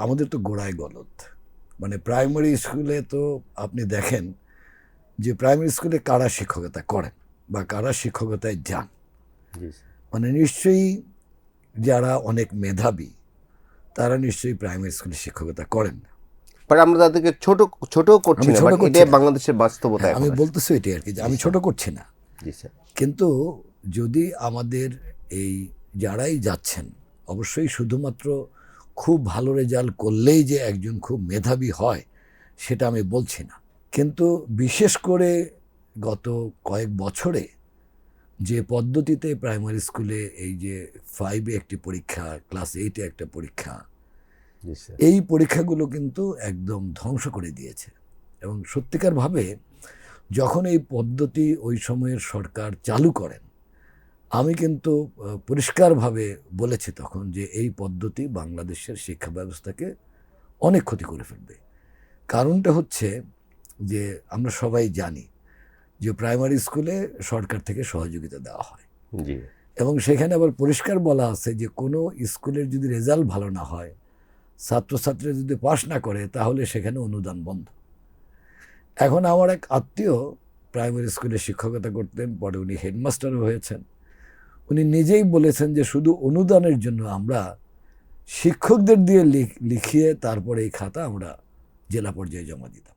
আমাদের তো গোড়ায় গলদ। মানে প্রাইমারি স্কুলে তো আপনি দেখেন যে প্রাইমারি স্কুলে কারা শিক্ষকতা করেন বা কারা শিক্ষকতায় যান, মানে নিশ্চয়ই যারা অনেক মেধাবী তারা নিশ্চয়ই প্রাইমারি স্কুলে শিক্ষকতা করেন না। বাট আমরা তাদেরকে ছোট ছোট করছি না, বাট এটা বাংলাদেশের বাস্তবতা। আমি বলতেছি এটাই আর কি, যে আমি ছোট করছি না, কিন্তু যদি আমাদের এই যারাই যাচ্ছেন অবশ্যই শুধুমাত্র খুব ভালো রেজাল্ট করলেই যে একজন খুব মেধাবী হয় সেটা আমি বলছি না, কিন্তু বিশেষ করে গত কয়েক বছরে যে পদ্ধতিতে প্রাইমারি স্কুলে এই যে 5-এ একটি পরীক্ষা, ক্লাস 8-এ একটা পরীক্ষা, এই পরীক্ষাগুলো কিন্তু একদম ধ্বংস করে দিয়েছে। এবং সত্যিকারভাবে যখন এই পদ্ধতি ওই সময়ের সরকার চালু করেন, আমি কিন্তু পরিষ্কারভাবে বলেছি তখন যে এই পদ্ধতি বাংলাদেশের শিক্ষা ব্যবস্থাকে অনেক ক্ষতি করে ফেলবে। কারণটা হচ্ছে যে আমরা সবাই জানি যে প্রাইমারি স্কুলে সরকার থেকে সহযোগিতা দেওয়া হয়, এবং সেখানে আবার পরিষ্কার বলা আছে যে কোনো স্কুলের যদি রেজাল্ট ভালো না হয়, ছাত্রছাত্রী যদি পাস না করে, তাহলে সেখানে অনুদান বন্ধ। এখন আমার এক আত্মীয় প্রাইমারি স্কুলে শিক্ষকতা করতেন, পরে উনি হেডমাস্টারও হয়েছেন। উনি নিজেই বলেছেন যে শুধু অনুদানের জন্য আমরা শিক্ষকদের দিয়ে লিখিয়ে তারপরে এই খাতা আমরা জেলা পর্যায়ে জমা দিতাম।